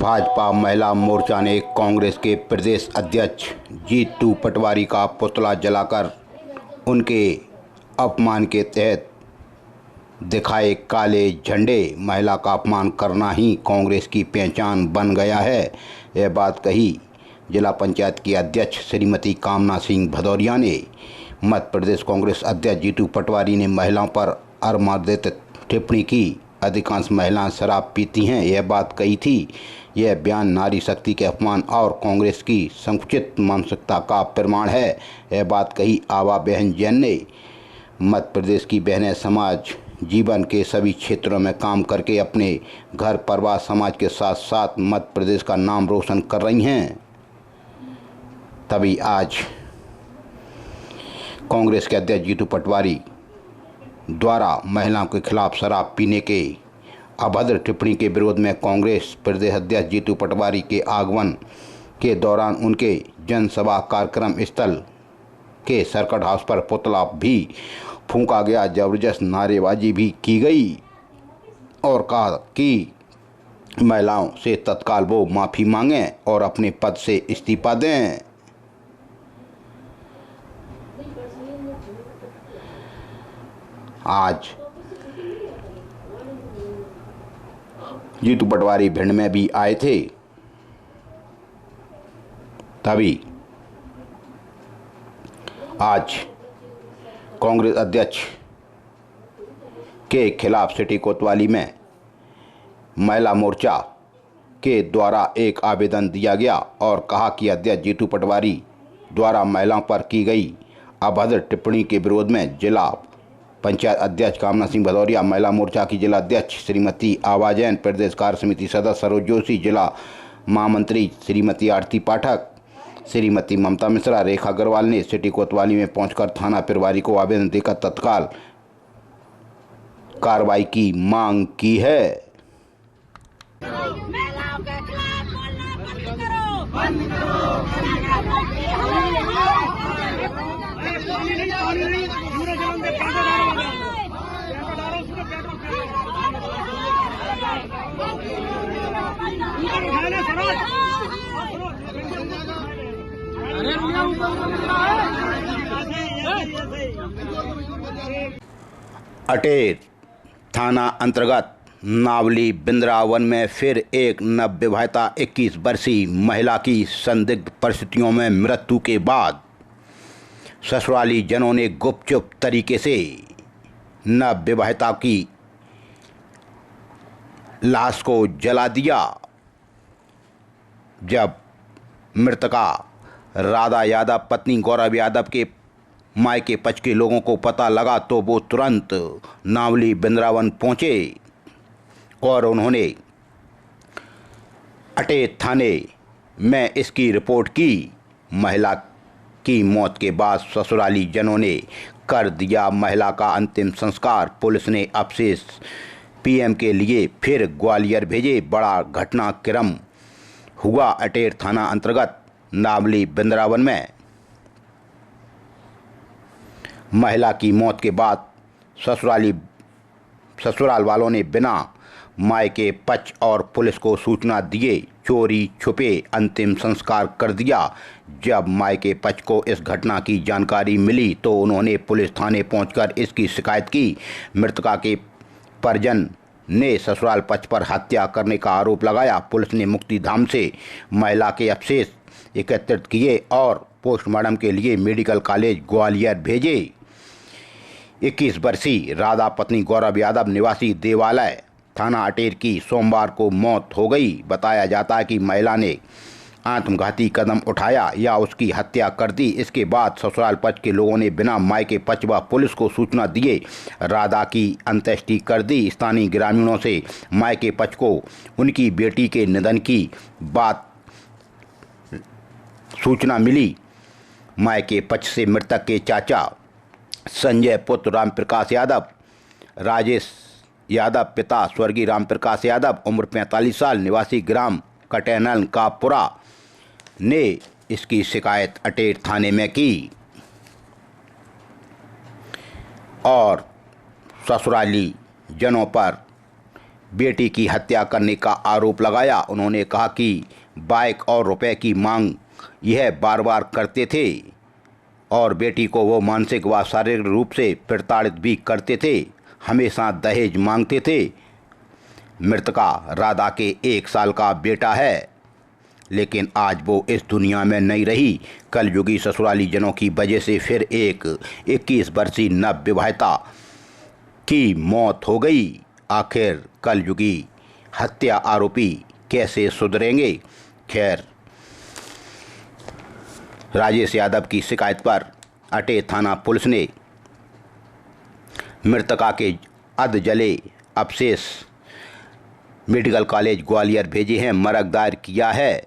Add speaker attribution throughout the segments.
Speaker 1: भाजपा महिला मोर्चा ने कांग्रेस के प्रदेश अध्यक्ष जीतू पटवारी का पुतला जलाकर उनके अपमान के तहत दिखाए काले झंडे। महिला का अपमान करना ही कांग्रेस की पहचान बन गया है। यह बात कही जिला पंचायत की अध्यक्ष श्रीमती कामना सिंह भदौरिया ने। मध्य प्रदेश कांग्रेस अध्यक्ष जीतू पटवारी ने महिलाओं पर अमर्यादित टिप्पणी की। अधिकांश महिलाएं शराब पीती हैं, यह बात कही थी। यह बयान नारी शक्ति के अपमान और कांग्रेस की संकुचित मानसिकता का प्रमाण है। यह बात कही आभा बहन जैन ने। मध्य प्रदेश की बहनें समाज जीवन के सभी क्षेत्रों में काम करके अपने घर परिवार समाज के साथ साथ मध्य प्रदेश का नाम रोशन कर रही हैं। तभी आज कांग्रेस के अध्यक्ष जीतू पटवारी द्वारा महिलाओं के खिलाफ शराब पीने के अभद्र टिप्पणी के विरोध में कांग्रेस प्रदेश अध्यक्ष जीतू पटवारी के आगमन के दौरान उनके जनसभा कार्यक्रम स्थल के सर्किट हाउस पर पुतला भी फूंका गया। जबरदस्त नारेबाजी भी की गई और कहा कि महिलाओं से तत्काल वो माफ़ी मांगें और अपने पद से इस्तीफा दें। आज जीतू पटवारी भिंड में भी आए थे। तभी आज कांग्रेस अध्यक्ष के खिलाफ सिटी कोतवाली में महिला मोर्चा के द्वारा एक आवेदन दिया गया और कहा कि अध्यक्ष जीतू पटवारी द्वारा महिलाओं पर की गई अभद्र टिप्पणी के विरोध में जिला पंचायत अध्यक्ष कामना सिंह भदौरिया, महिला मोर्चा की जिला अध्यक्ष श्रीमती आभा जैन, प्रदेश कार्य समिति सदस्य सरोज जोशी, जिला महामंत्री श्रीमती आरती पाठक, श्रीमती ममता मिश्रा, रेखा अग्रवाल ने सिटी कोतवाली में पहुंचकर थाना प्रभारी को आवेदन देकर तत्काल कार्रवाई की मांग की है। अटेर थाना अंतर्गत नावली बिंद्रावन में फिर एक नवविवाहिता 21 वर्षीय महिला की संदिग्ध परिस्थितियों में मृत्यु के बाद ससुराली जनों ने गुपचुप तरीके से नवविवाहिता की लाश को जला दिया। जब मृतका राधा यादव पत्नी गौरव यादव के मायके पक्ष के लोगों को पता लगा तो वो तुरंत नावली बिंद्रावन पहुंचे और उन्होंने अटेर थाने में इसकी रिपोर्ट की। महिला की मौत के बाद ससुराली जनों ने कर दिया महिला का अंतिम संस्कार। पुलिस ने अवशेष पीएम के लिए फिर ग्वालियर भेजे। बड़ा घटनाक्रम हुआ अटेर थाना अंतर्गत नावली बिंद्रावन में। महिला की मौत के बाद ससुराल वालों ने बिना मायके पक्ष और पुलिस को सूचना दिए चोरी छुपे अंतिम संस्कार कर दिया। जब मायके पक्ष को इस घटना की जानकारी मिली तो उन्होंने पुलिस थाने पहुंचकर इसकी शिकायत की। मृतका के परिजन ने ससुराल पक्ष पर हत्या करने का आरोप लगाया। पुलिस ने मुक्तिधाम से महिला के अवशेष एकत्रित किए और पोस्टमार्टम के लिए मेडिकल कॉलेज ग्वालियर भेजे। 21 वर्षीय राधा पत्नी गौरव यादव निवासी देवालय थाना अटेर की सोमवार को मौत हो गई। बताया जाता है कि महिला ने आत्मघाती कदम उठाया या उसकी हत्या कर दी। इसके बाद ससुराल पक्ष के लोगों ने बिना मायके पक्ष व पुलिस को सूचना दिए राधा की अंत्येष्टि कर दी। स्थानीय ग्रामीणों से मायके पक्ष को उनकी बेटी के निधन की बात सूचना मिली। मायके पक्ष से मृतक के चाचा संजय पुत्र रामप्रकाश यादव, राजेश यादव पिता स्वर्गीय रामप्रकाश यादव उम्र 45 साल निवासी ग्राम कटैनल का पुरा ने इसकी शिकायत अटेर थाने में की और ससुराली जनों पर बेटी की हत्या करने का आरोप लगाया। उन्होंने कहा कि बाइक और रुपए की मांग यह बार बार करते थे और बेटी को वो मानसिक व शारीरिक रूप से प्रताड़ित भी करते थे, हमेशा दहेज मांगते थे। मृतका राधा के 1 साल का बेटा है, लेकिन आज वो इस दुनिया में नहीं रही। कलयुगी ससुराली जनों की वजह से फिर एक 21 वर्षीय नवविवाहिता की मौत हो गई। आखिर कलयुगी हत्या आरोपी कैसे सुधरेंगे? खैर, राजेश यादव की शिकायत पर अटेर थाना पुलिस ने मृतका के अध जले अवशेष मेडिकल कॉलेज ग्वालियर भेजे हैं। मर्ग दायर किया है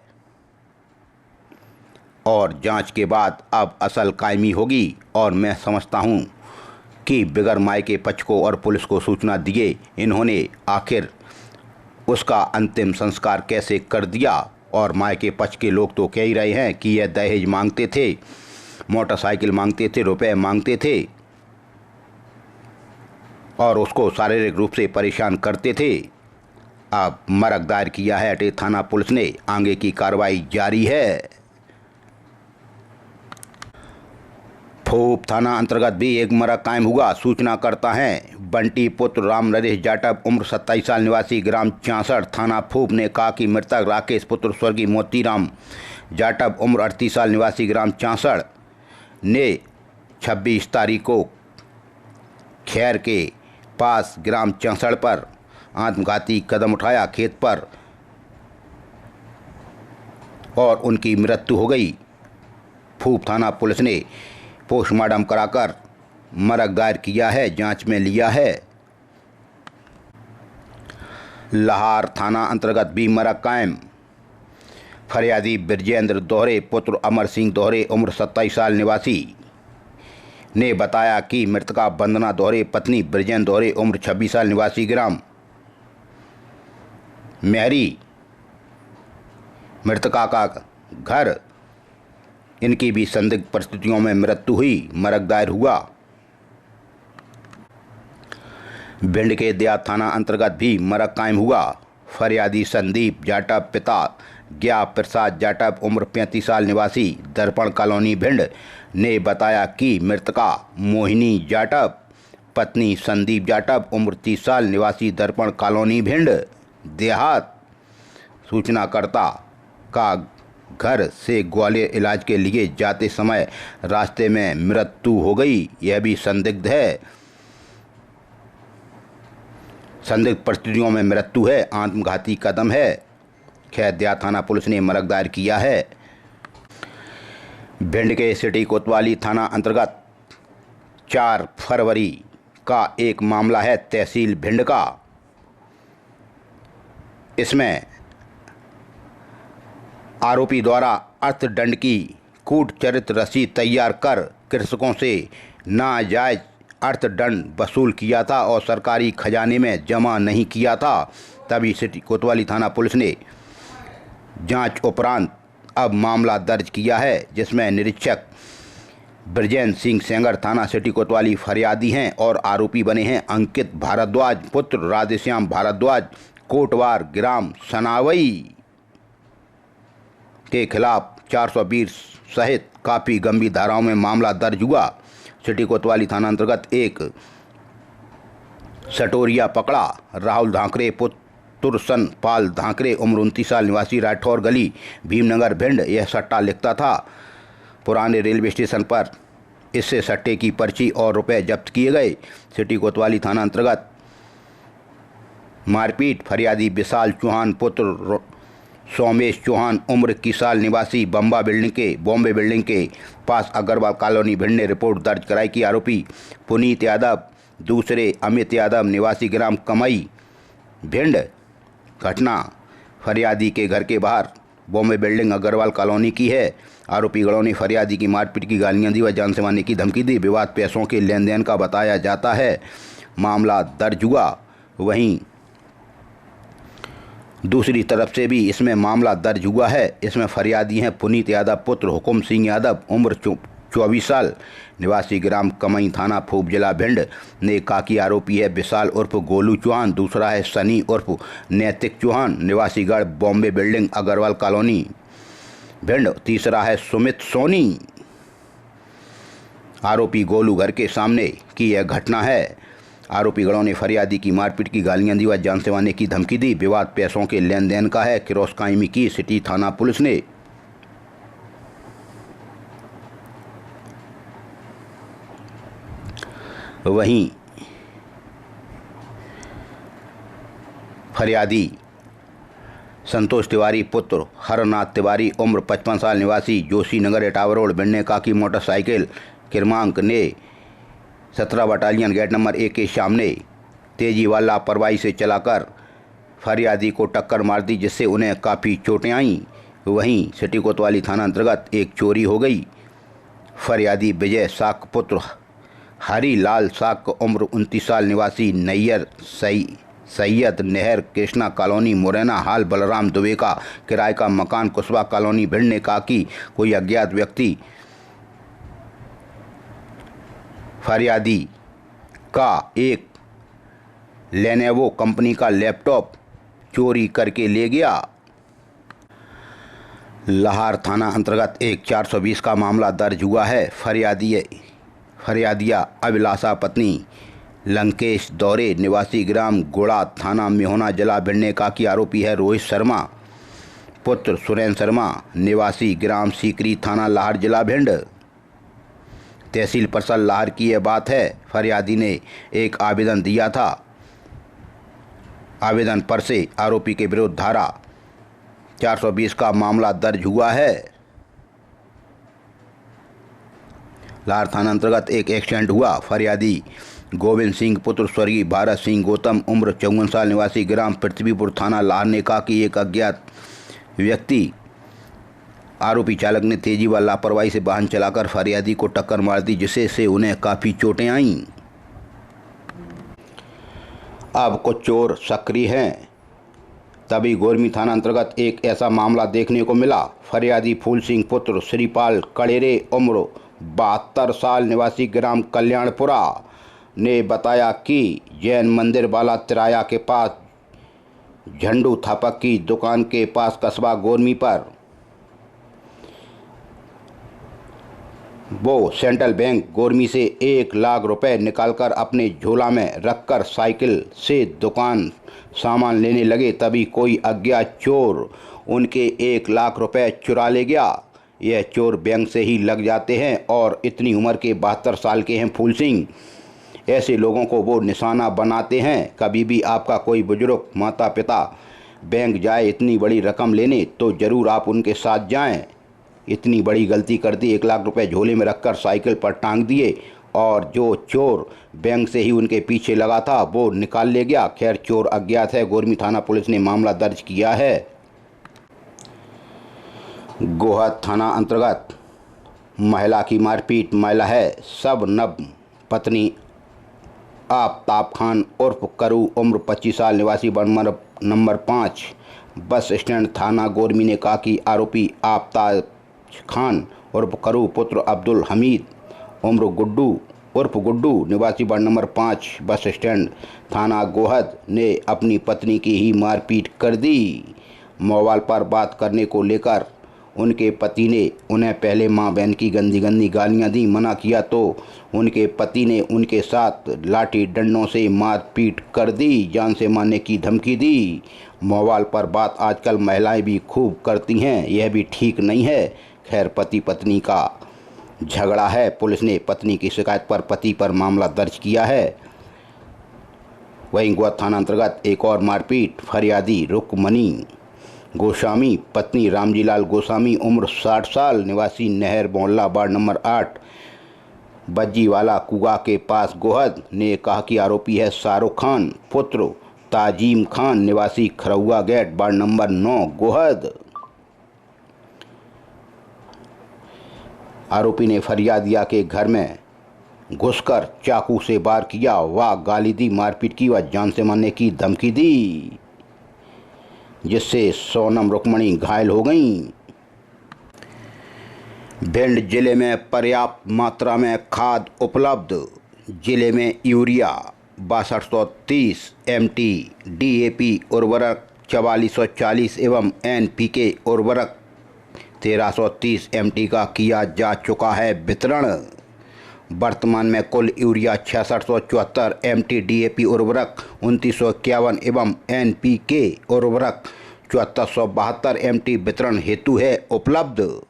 Speaker 1: और जांच के बाद अब असल कायमी होगी। और मैं समझता हूं कि बिगर मायके पक्ष को और पुलिस को सूचना दिए इन्होंने आखिर उसका अंतिम संस्कार कैसे कर दिया। और मायके पक्ष के लोग तो कह ही रहे हैं कि यह दहेज मांगते थे, मोटरसाइकिल मांगते थे, रुपए मांगते थे और उसको शारीरिक रूप से परेशान करते थे। अब मर्ग दायर किया है अटेर थाना पुलिस ने, आगे की कार्रवाई जारी है। फूप थाना अंतर्गत भी एक मर्ग कायम हुआ। सूचना करता है बंटी पुत्र राम नरेश जाटव उम्र 27 साल निवासी ग्राम 64। थाना फूप ने कहा कि मृतक राकेश पुत्र स्वर्गीय मोतीराम जाटव उम्र 38 साल निवासी ग्राम 64 ने 26 तारीख को खैर के पास ग्राम 64 पर आत्मघाती कदम उठाया खेत पर और उनकी मृत्यु हो गई। फूप थाना पुलिस ने पोस्टमार्टम कराकर मर्ग दायर किया है, जांच में लिया है। लाहार थाना अंतर्गत भी मर्ग कायम। फरियादी ब्रजेंद्र दोहरे पुत्र अमर सिंह दोहरे उम्र 27 साल निवासी ने बताया कि मृतका वंदना दोहरे पत्नी ब्रजेंद्र दोहरे उम्र 26 साल निवासी ग्राम मेहरी मृतका का घर, इनकी भी संदिग्ध परिस्थितियों में मृत्यु हुई। मर्ग दायर हुआ। भिंड के देहात थाना अंतर्गत भी मर्ग कायम हुआ। फरियादी संदीप जाटव पिता ज्ञा प्रसाद जाटव उम्र 35 साल निवासी दर्पण कॉलोनी भिंड ने बताया कि मृतका मोहिनी जाटव पत्नी संदीप जाटव उम्र 30 साल निवासी दर्पण कॉलोनी भिंड देहात सूचनाकर्ता का घर से ग्वालियर इलाज के लिए जाते समय रास्ते में मृत्यु हो गई। यह भी संदिग्ध है, संदिग्ध परिस्थितियों में मृत्यु है, आत्मघाती कदम है। खैर, देहात थाना पुलिस ने मर्ग दायर किया है। भिंड के सिटी कोतवाली थाना अंतर्गत 4 फरवरी का एक मामला है तहसील भिंड का। इसमें आरोपी द्वारा अर्थदंड की कूटचरित रसीद तैयार कर कृषकों से नाजायज अर्थदंड वसूल किया था और सरकारी खजाने में जमा नहीं किया था। तभी सिटी कोतवाली थाना पुलिस ने जांच उपरांत अब मामला दर्ज किया है, जिसमें निरीक्षक ब्रजेंद्र सिंह सेंगर थाना सिटी कोतवाली फरियादी हैं और आरोपी बने हैं अंकित भारद्वाज पुत्र राधेश्याम भारद्वाज कोटवार ग्राम सनावई के खिलाफ 420 सहित काफ़ी गंभीर धाराओं में मामला दर्ज हुआ। सिटी कोतवाली थाना अंतर्गत एक सटोरिया पकड़ा। राहुल धाकरे पुत्र सन पाल धाकरे उम्र 29 साल निवासी राठौर गली भीमनगर भिंड यह सट्टा लिखता था। पुराने रेलवे स्टेशन पर इससे सट्टे की पर्ची और रुपए जब्त किए गए। सिटी कोतवाली थाना अंतर्गत मारपीट फरियादी विशाल चौहान पुत्र सोमेश चौहान उम्र 21 साल निवासी बॉम्बे बिल्डिंग के पास अग्रवाल कॉलोनी भिंड ने रिपोर्ट दर्ज कराई कि आरोपी पुनीत यादव दूसरे अमित यादव निवासी ग्राम कमई भिंड घटना फरियादी के घर के बाहर बॉम्बे बिल्डिंग अग्रवाल कॉलोनी की है। आरोपी गणों ने फरियादी की मारपीट की गालियां दी व जान से मारने की धमकी दी। विवाद पैसों के लेन देन का बताया जाता है। मामला दर्ज हुआ। वहीं दूसरी तरफ से भी इसमें मामला दर्ज हुआ है। इसमें फरियादी हैं पुनीत यादव पुत्र हुकुम सिंह यादव उम्र 24 साल निवासी ग्राम कमई थाना फूब जिला भिंड ने कहा कि आरोपी है विशाल उर्फ गोलू चौहान, दूसरा है सनी उर्फ नैतिक चौहान निवासी गढ़ बॉम्बे बिल्डिंग अग्रवाल कॉलोनी भिंड, तीसरा है सुमित सोनी। आरोपी गोलू घर के सामने की यह घटना है। आरोपी गणों ने फरियादी की मारपीट की, गालियां दी व जान से मारने की धमकी दी। विवाद पैसों के लेन देन का है। क्रॉस कायमी की सिटी थाना पुलिस ने। वहीं फरियादी संतोष तिवारी पुत्र हरनाथ तिवारी उम्र 55 साल निवासी जोशी नगर इटावा रोड भिंड ने कहा कि मोटरसाइकिल क्रमांक ने 17 बटालियन गेट नंबर 1 के सामने तेजी व लापरवाही से चलाकर फरियादी को टक्कर मार दी, जिससे उन्हें काफ़ी चोटें आईं। वहीं सिटी कोतवाली थाना अंतर्गत एक चोरी हो गई। फरियादी विजय साक पुत्र हरी लाल साक उम्र 29 साल निवासी नैयर सैयद नहर कृष्णा कॉलोनी मुरैना हाल बलराम दुबे का किराए का मकान कुशवा कॉलोनी भिंड ने कहा कि कोई अज्ञात व्यक्ति फरियादी का एक लेनोवो कंपनी का लैपटॉप चोरी करके ले गया। लाहौर थाना अंतर्गत एक 420 का मामला दर्ज हुआ है। फरियादिया अभिलाषा पत्नी लंकेश दौरे निवासी ग्राम गोड़ा थाना मेहोना जिला भिंड ने कहा कि आरोपी है रोहित शर्मा पुत्र सुरेंद्र शर्मा निवासी ग्राम सीकरी थाना लाहौर जिला भिंड। तहसील परिषद लाहौर की यह बात है। फरियादी ने एक आवेदन दिया था। आवेदन पर से आरोपी के विरुद्ध धारा 420 का मामला दर्ज हुआ है। लाहौर थाना अंतर्गत एक एक्सीडेंट हुआ। फरियादी गोविंद सिंह पुत्र स्वर्गीय भारत सिंह गौतम उम्र 54 साल निवासी ग्राम पृथ्वीपुर थाना लाहौर ने कहा कि एक अज्ञात व्यक्ति आरोपी चालक ने तेजी व लापरवाही से वाहन चलाकर फरियादी को टक्कर मार दी, जिससे उन्हें काफ़ी चोटें आईं। अब कुछ चोर सक्रिय हैं। तभी गोरमी थाना अंतर्गत एक ऐसा मामला देखने को मिला। फरियादी फूल सिंह पुत्र श्रीपाल कड़ेरे उम्र 72 साल निवासी ग्राम कल्याणपुरा ने बताया कि जैन मंदिर वाला तिराया के पास झंडू थापक की दुकान के पास कस्बा गोरमी पर वो सेंट्रल बैंक गोरमी से 1 लाख रुपए निकालकर अपने झोला में रखकर साइकिल से दुकान सामान लेने लगे। तभी कोई अज्ञात चोर उनके 1 लाख रुपए चुरा ले गया। यह चोर बैंक से ही लग जाते हैं और इतनी उम्र के 72 साल के हैं फूल सिंह। ऐसे लोगों को वो निशाना बनाते हैं। कभी भी आपका कोई बुजुर्ग माता पिता बैंक जाए इतनी बड़ी रकम लेने तो ज़रूर आप उनके साथ जाएं। इतनी बड़ी गलती कर दी। 1 लाख रुपए झोले में रखकर साइकिल पर टांग दिए और जो चोर बैंक से ही उनके पीछे लगा था वो निकाल ले गया। खैर चोर अज्ञात है। गोरमी थाना पुलिस ने मामला दर्ज किया है। गोहद थाना अंतर्गत महिला की मारपीट। महिला है सब नब पत्नी आफ्ताब खान उर्फ करू उम्र 25 साल निवासी नंबर 5 बस स्टैंड थाना गोरमी ने कहा कि आरोपी आफ्ताब खान उर्फ करू पुत्र अब्दुल हमीद उम्र गुड्डू उर्फ गुड्डू निवासी वार्ड नंबर 5 बस स्टैंड थाना गोहद ने अपनी पत्नी की ही मारपीट कर दी। मोबाइल पर बात करने को लेकर उनके पति ने उन्हें पहले मां बहन की गंदी गंदी गालियां दी। मना किया तो उनके पति ने उनके साथ लाठी डंडों से मारपीट कर दी, जान से मारने की धमकी दी। मोबाइल पर बात आजकल महिलाएं भी खूब करती हैं, यह भी ठीक नहीं है। खैर पति पत्नी का झगड़ा है। पुलिस ने पत्नी की शिकायत पर पति पर मामला दर्ज किया है। वहीं गोहद थाना अंतर्गत एक और मारपीट। फरियादी रुकमणी गोस्वामी पत्नी रामजीलाल गोस्वामी उम्र 60 साल निवासी नहर मोहल्ला वार्ड नंबर 8 बज्जीवाला कुआ के पास गोहद ने कहा कि आरोपी है शाहरुख खान पुत्र ताजीम खान निवासी खरौआ गेट वार्ड नंबर 9 गोहद। आरोपी ने फरियादिया के घर में घुसकर चाकू से वार किया व गाली दी, मारपीट की व जान से मारने की धमकी दी, जिससे सोनम रुकमणी घायल हो गईं। भिंड जिले में पर्याप्त मात्रा में खाद उपलब्ध। जिले में यूरिया 6230 एमटी, डीएपी उर्वरक 4440 एवं एनपीके उर्वरक 1330 एमटी का किया जा चुका है वितरण। वर्तमान में कुल यूरिया 6674 एमटी, डीएपी उर्वरक 2951 एवं एनपीके उर्वरक 7472 एमटी वितरण हेतु है उपलब्ध।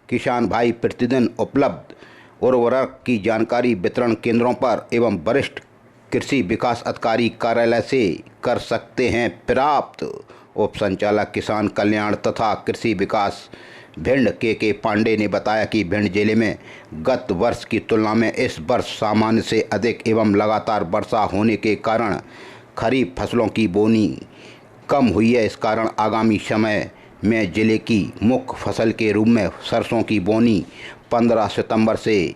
Speaker 1: किसान भाई प्रतिदिन उपलब्ध उर्वरक की जानकारी वितरण केंद्रों पर एवं वरिष्ठ कृषि विकास अधिकारी कार्यालय से कर सकते हैं प्राप्त। उप संचालक किसान कल्याण तथा कृषि विकास भिंड के पांडे ने बताया कि भिंड जिले में गत वर्ष की तुलना में इस वर्ष सामान्य से अधिक एवं लगातार वर्षा होने के कारण खरीफ फसलों की बोनी कम हुई है। इस कारण आगामी समय में जिले की मुख्य फसल के रूप में सरसों की बोनी 15 सितंबर से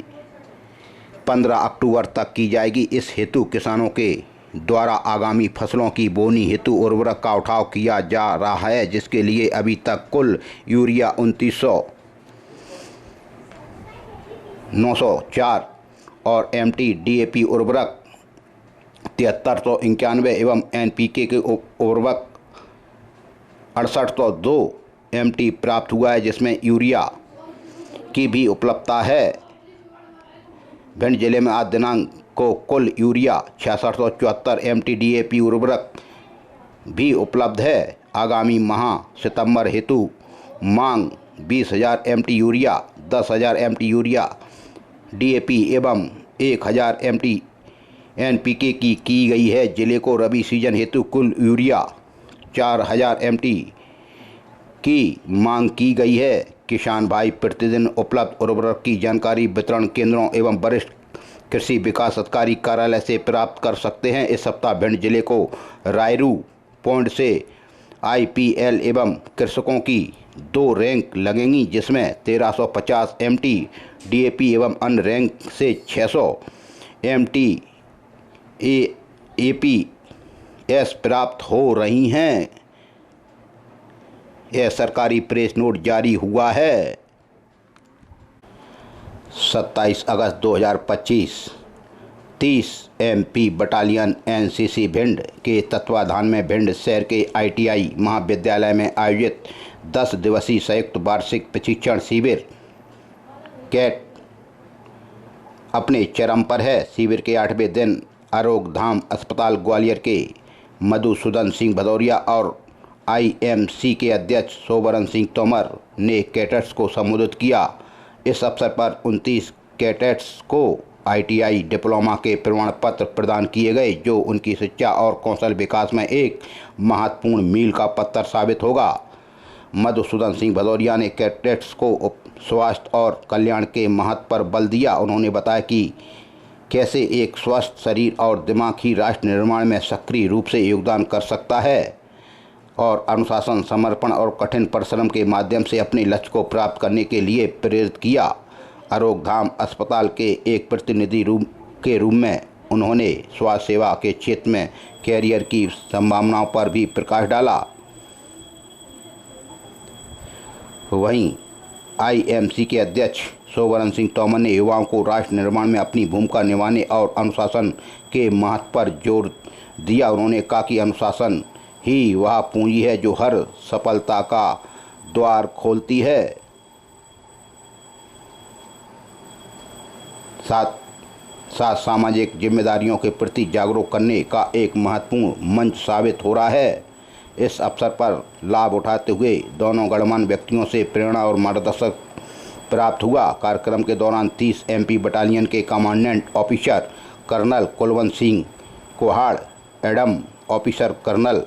Speaker 1: 15 अक्टूबर तक की जाएगी। इस हेतु किसानों के द्वारा आगामी फसलों की बोनी हेतु उर्वरक का उठाव किया जा रहा है, जिसके लिए अभी तक कुल यूरिया 29,904 और एमटी, डीएपी उर्वरक 7391 एवं एनपीके के उर्वरक 6802 एमटी प्राप्त हुआ है, जिसमें यूरिया की भी उपलब्धता है। भिंड जिले में आज दिनांक को कुल यूरिया 6674 एमटी, डीएपी उर्वरक भी उपलब्ध है। आगामी माह सितंबर हेतु मांग 20,000 MT urea, 10,000 MT urea DAP एवं 1,000 एमटी एनपीके की गई है। जिले को रबी सीजन हेतु कुल यूरिया 4,000 एमटी की मांग की गई है। किसान भाई प्रतिदिन उपलब्ध उर्वरक की जानकारी वितरण केंद्रों एवं वरिष्ठ कृषि विकास अधिकारी कार्यालय से प्राप्त कर सकते हैं। इस सप्ताह भिंड जिले को रायरू पॉइंट से आईपीएल एवं कृषकों की 2 रैंक लगेंगी, जिसमें 1350 एमटी डीएपी एवं अन्य रैंक से 600 एमटी एपीएस प्राप्त हो रही हैं। यह सरकारी प्रेस नोट जारी हुआ है। 27 अगस्त 2025 30 एमपी बटालियन एनसीसी भिंड के तत्वाधान में भिंड शहर के आईटीआई महाविद्यालय में आयोजित 10 दिवसीय संयुक्त वार्षिक प्रशिक्षण शिविर कैट अपने चरम पर है। शिविर के 8वें दिन आरोग्य धाम अस्पताल ग्वालियर के मधुसूदन सिंह भदौरिया और आईएमसी के अध्यक्ष सोबरन सिंह तोमर ने कैडेट्स को संबोधित किया। इस अवसर पर 29 कैडेट्स को आईटीआई डिप्लोमा के प्रमाण पत्र प्रदान किए गए, जो उनकी शिक्षा और कौशल विकास में एक महत्वपूर्ण मील का पत्थर साबित होगा। मधुसूदन सिंह भदौरिया ने कैडेट्स को स्वास्थ्य और कल्याण के महत्व पर बल दिया। उन्होंने बताया कि कैसे एक स्वस्थ शरीर और दिमाग ही राष्ट्र निर्माण में सक्रिय रूप से योगदान कर सकता है और अनुशासन, समर्पण और कठिन परिश्रम के माध्यम से अपने लक्ष्य को प्राप्त करने के लिए प्रेरित किया। आरोग्य धाम अस्पताल के एक प्रतिनिधि के रूप में उन्होंने स्वास्थ्य सेवा के क्षेत्र में कैरियर की संभावनाओं पर भी प्रकाश डाला। वहीं आईएमसी के अध्यक्ष सोबरन सिंह तोमर ने युवाओं को राष्ट्र निर्माण में अपनी भूमिका निभाने और अनुशासन के महत्व पर जोर दिया। उन्होंने कहा कि अनुशासन ही वह पूंजी है जो हर सफलता का द्वार खोलती है। साथ सामाजिक जिम्मेदारियों के प्रति जागरूक करने का एक महत्वपूर्ण मंच साबित हो रहा है। इस अवसर पर लाभ उठाते हुए दोनों गणमान्य व्यक्तियों से प्रेरणा और मार्गदर्शन प्राप्त हुआ। कार्यक्रम के दौरान 30 एमपी बटालियन के commandant officer colonel Kulwant Singh Kohar, adm officer colonel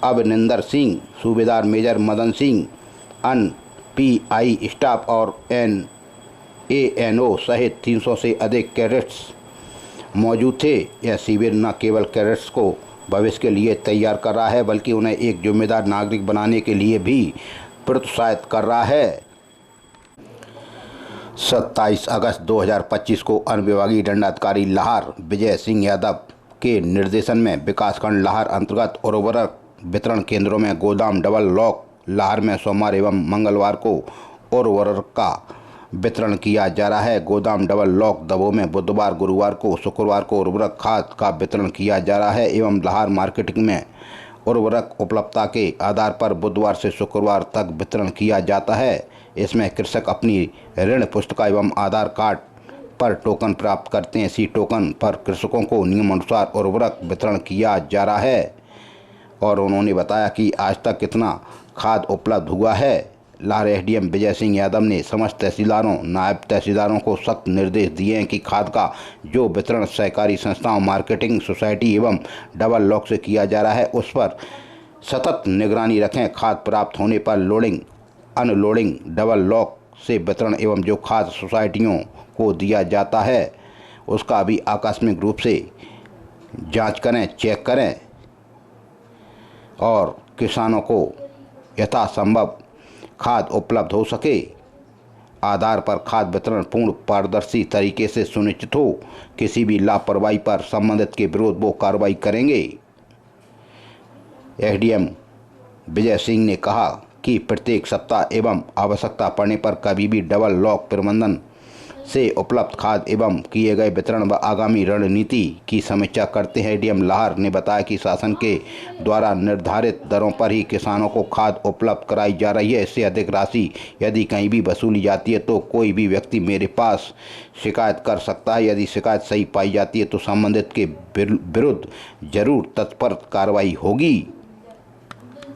Speaker 1: Abhinandan Singh, subedar major Madan Singh, PI staff और एएनओ सहित 300 से अधिक कैडेट्स मौजूद थे। यह शिविर न केवल कैडेट्स को भविष्य के लिए तैयार कर रहा है, बल्कि उन्हें एक जिम्मेदार नागरिक बनाने के लिए भी प्रोत्साहित कर रहा है। 27 अगस्त 2025 को अनुविभागीय दंडाधिकारी लाहर विजय सिंह यादव के निर्देशन में विकासखंड लाहर अंतर्गत उर्वरक वितरण केंद्रों में गोदाम डबल लॉक लाहर में सोमवार एवं मंगलवार को उर्वरक का वितरण किया जा रहा है। गोदाम डबल लॉक दबों में बुधवार, गुरुवार को, शुक्रवार को उर्वरक खाद का वितरण किया जा रहा है एवं लाहौर मार्केटिंग में उर्वरक उपलब्धता के आधार पर बुधवार से शुक्रवार तक वितरण किया जाता है। इसमें कृषक अपनी ऋण पुस्तिका एवं आधार कार्ड पर टोकन प्राप्त करते हैं। इसी टोकन पर कृषकों को नियमानुसार उर्वरक वितरण किया जा रहा है। और उन्होंने बताया कि आज तक कितना खाद उपलब्ध हुआ है। लाहौर एसडीएम विजय सिंह यादव ने समस्त तहसीलदारों, नायब तहसीलदारों को सख्त निर्देश दिए हैं कि खाद का जो वितरण सहकारी संस्थाओं, मार्केटिंग सोसाइटी एवं डबल लॉक से किया जा रहा है उस पर सतत निगरानी रखें। खाद प्राप्त होने पर लोडिंग, अनलोडिंग, डबल लॉक से वितरण एवं जो खाद सोसाइटियों को दिया जाता है उसका भी आकस्मिक रूप से जांच करें, चेक करें और किसानों को यथासंभव खाद उपलब्ध हो सके। आधार पर खाद वितरण पूर्ण पारदर्शी तरीके से सुनिश्चित हो। किसी भी लापरवाही पर संबंधित के विरोध वो कार्रवाई करेंगे। एसडीएम विजय सिंह ने कहा कि प्रत्येक सप्ताह एवं आवश्यकता पड़ने पर कभी भी डबल लॉक प्रबंधन से उपलब्ध खाद एवं किए गए वितरण व आगामी रणनीति की समीक्षा करते हैं। एसडीएम लाहौर ने बताया कि शासन के द्वारा निर्धारित दरों पर ही किसानों को खाद उपलब्ध कराई जा रही है। इससे अधिक राशि यदि कहीं भी वसूली जाती है तो कोई भी व्यक्ति मेरे पास शिकायत कर सकता है। यदि शिकायत सही पाई जाती है तो संबंधित के विरुद्ध जरूर तत्पर कार्रवाई होगी।